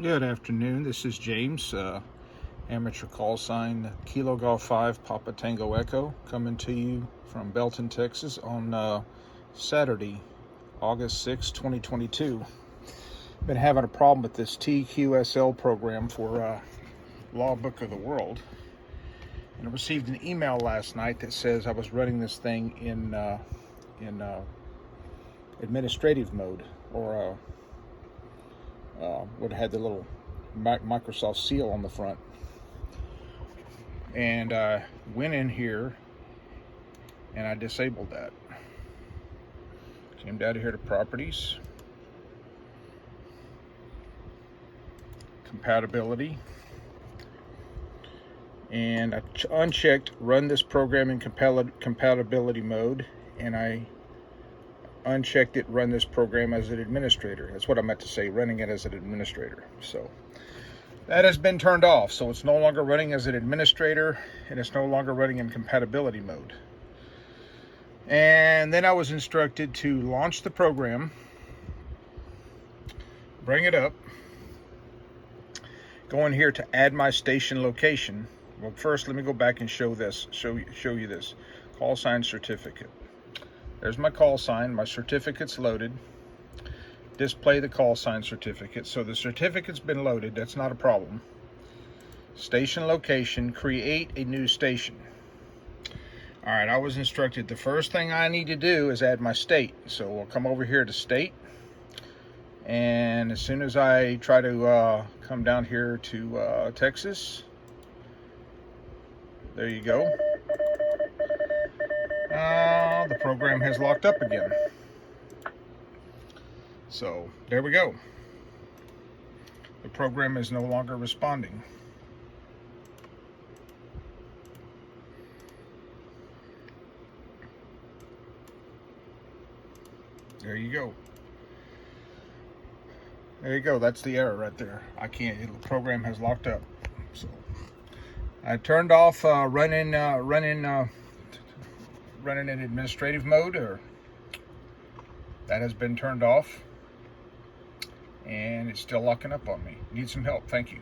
Good afternoon. This is James, amateur call sign Kilo Golf 5 Papa Tango Echo, coming to you from Belton, Texas on Saturday, August 6, 2022. Been having a problem with this TQSL program for Law Book of the World. And I received an email last night that says I was running this thing in administrative mode, or would have had the little Microsoft seal on the front. And I went in here and I disabled that. Came down here to properties, compatibility, and I unchecked run this program in compatibility mode, and I unchecked it run this program as an administrator. That's what I meant to say, running it as an administrator. So that has been turned off, so it's no longer running as an administrator, and it's no longer running in compatibility mode. And then I was instructed to launch the program, bring it up, go in here to add my station location. Well, first let me go back and show you this call sign certificate. There's my call sign. My certificate's loaded. Display the call sign certificate. So the certificate's been loaded. That's not a problem. Station location. Create a new station. All right, I was instructed the first thing I need to do is add my state. So we'll come over here to state. And as soon as I try to come down here to Texas, there you go. The program has locked up again. So there we go. The program is no longer responding. There you go. There you go. That's the error right there. I can't. The program has locked up. So I turned off running in administrative mode, or that has been turned off, and it's still locking up on me. Need some help. Thank you.